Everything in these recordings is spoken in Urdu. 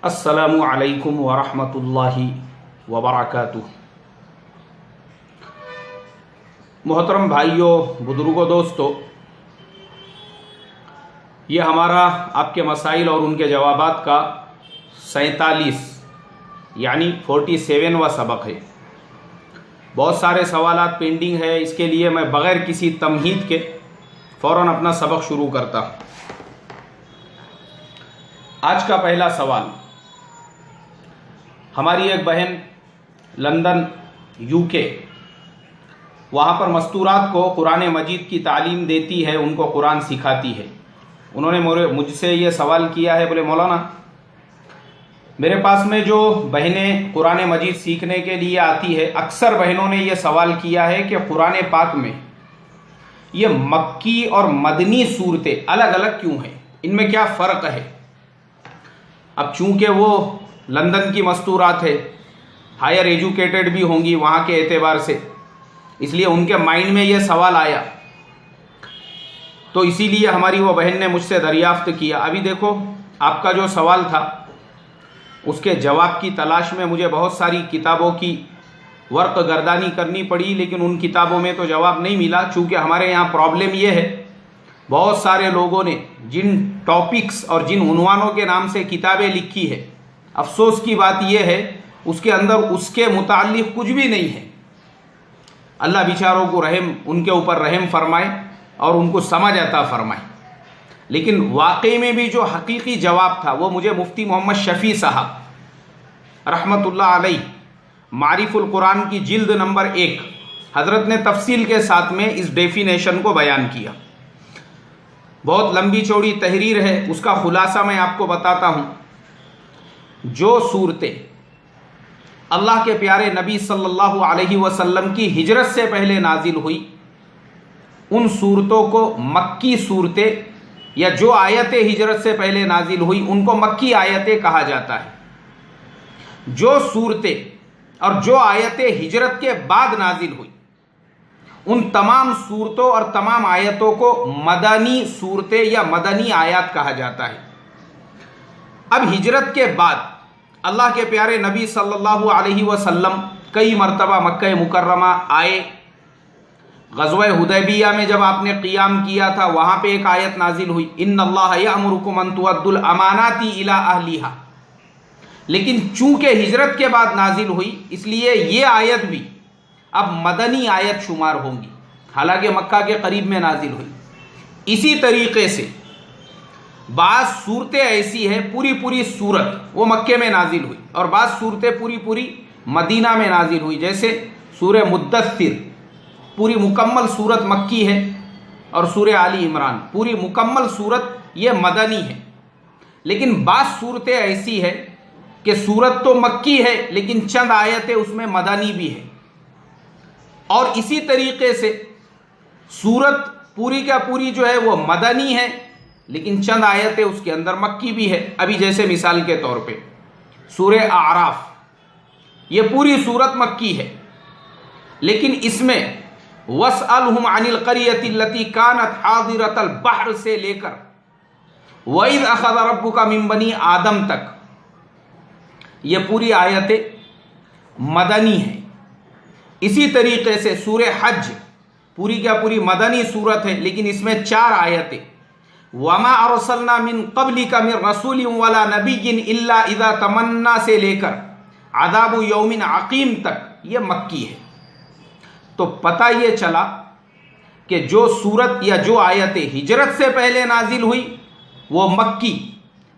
السلام علیکم ورحمۃ اللہ وبرکاتہ۔ محترم بھائیوں، بزرگوں، دوستو، یہ ہمارا آپ کے مسائل اور ان کے جوابات کا 47 یعنی 47واں سبق ہے۔ بہت سارے سوالات پینڈنگ ہے، اس کے لیے میں بغیر کسی تمہید کے فوراً اپنا سبق شروع کرتا ہوں۔ آج کا پہلا سوال، ہماری ایک بہن لندن UK، وہاں پر مستورات کو قرآن مجید کی تعلیم دیتی ہے، ان کو قرآن سکھاتی ہے۔ انہوں نے مجھ سے یہ سوال کیا ہے، بولے مولانا میرے پاس میں جو بہنیں قرآن مجید سیکھنے کے لیے آتی ہے، اکثر بہنوں نے یہ سوال کیا ہے کہ قرآن پاک میں یہ مکی اور مدنی صورتیں الگ الگ کیوں ہیں، ان میں کیا فرق ہے؟ اب چونکہ وہ لندن کی مستورات ہے، ہائر ایجوکیٹڈ بھی ہوں گی وہاں کے اعتبار سے، اس لیے ان کے مائنڈ میں یہ سوال آیا، تو اسی لیے ہماری وہ بہن نے مجھ سے دریافت کیا۔ ابھی دیکھو، آپ کا جو سوال تھا اس کے جواب کی تلاش میں مجھے بہت ساری کتابوں کی ورق گردانی کرنی پڑی، لیکن ان کتابوں میں تو جواب نہیں ملا، چونکہ ہمارے یہاں پرابلم یہ ہے، بہت سارے لوگوں نے جن ٹاپکس اور جن عنوانوں کے نام سے کتابیں لکھی ہے، افسوس کی بات یہ ہے اس کے اندر اس کے متعلق کچھ بھی نہیں ہے۔ اللہ بیچاروں کو ان کے اوپر رحم فرمائے اور ان کو سمجھ عطا فرمائے، لیکن واقعی میں بھی جو حقیقی جواب تھا وہ مجھے مفتی محمد شفیع صاحب رحمۃ اللہ علیہ معارف القرآن کی جلد نمبر 1 حضرت نے تفصیل کے ساتھ میں اس ڈیفینیشن کو بیان کیا۔ بہت لمبی چوڑی تحریر ہے، اس کا خلاصہ میں آپ کو بتاتا ہوں۔ جو صورتیں اللہ کے پیارے نبی صلی اللہ علیہ وسلم کی ہجرت سے پہلے نازل ہوئی، ان صورتوں کو مکی صورتیں یا جو آیتیں ہجرت سے پہلے نازل ہوئی ان کو مکی آیتیں کہا جاتا ہے۔ جو صورتیں اور جو آیتیں ہجرت کے بعد نازل ہوئی ان تمام صورتوں اور تمام آیتوں کو مدنی صورتیں یا مدنی آیات کہا جاتا ہے۔ اب ہجرت کے بعد اللہ کے پیارے نبی صلی اللہ علیہ وسلم کئی مرتبہ مکہ مکرمہ آئے۔ غزوہ حدیبیہ میں جب آپ نے قیام کیا تھا وہاں پہ ایک آیت نازل ہوئی، ان اللہ یأمرکم ان تؤدوا الامانات الی اہلھا، لیکن چونکہ ہجرت کے بعد نازل ہوئی اس لیے یہ آیت بھی اب مدنی آیت شمار ہوں گی، حالانکہ مکہ کے قریب میں نازل ہوئی۔ اسی طریقے سے بعض صورتیں ایسی ہیں پوری صورت وہ مکے میں نازل ہوئی، اور بعض صورتیں پوری مدینہ میں نازل ہوئی، جیسے سورہ مدثر پوری مکمل صورت مکی ہے، اور سورہ آل عمران پوری مکمل صورت یہ مدنی ہے۔ لیکن بعض صورتیں ایسی ہے کہ صورت تو مکی ہے لیکن چند آیتیں اس میں مدنی بھی ہے، اور اسی طریقے سے صورت پوری کا پوری جو ہے وہ مدنی ہے لیکن چند آیتیں اس کے اندر مکی بھی ہے۔ ابھی جیسے مثال کے طور پہ سورہ اعراف، یہ پوری صورت مکی ہے، لیکن اس میں وَاسْأَلْهُمْ عَنِ الْقَرْيَةِ الَّتِي كَانَتْ حَاضِرَةَ الْبَحْرِ سے لے کر وَإِذْ أَخَذَ رَبُّكَ مِنْ بَنِي آدم تک یہ پوری آیتیں مدنی ہیں۔ اسی طریقے سے سورہ حج پوری کا پوری مدنی صورت ہے، لیکن اس میں 4 آیتیں وَمَا أَرْسَلْنَا مِن قَبْلِكَ مِن رَسُولٍ وَلَا نَبِيٍّ إِلَّا إِذَا تَمَنَّا سے لے کر عَذَابُ يَوْمٍ عَقِيمٍ تک یہ مکی ہے۔ تو پتہ یہ چلا کہ جو صورت یا جو آیتیں ہجرت سے پہلے نازل ہوئی وہ مکی،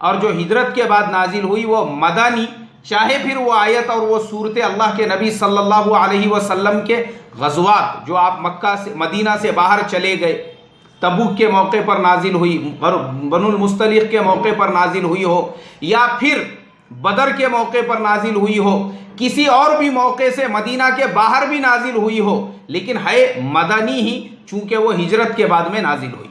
اور جو ہجرت کے بعد نازل ہوئی وہ مدنی، چاہے پھر وہ آیت اور وہ صورتیں اللہ کے نبی صلی اللہ علیہ وسلم کے غزوات جو آپ مکہ سے مدینہ سے باہر چلے گئے، تبوک کے موقع پر نازل ہوئی، بنو المصطلق کے موقع پر نازل ہوئی ہو، یا پھر بدر کے موقع پر نازل ہوئی ہو، کسی اور بھی موقع سے مدینہ کے باہر بھی نازل ہوئی ہو، لیکن ہے مدنی ہی، چونکہ وہ ہجرت کے بعد میں نازل ہوئی۔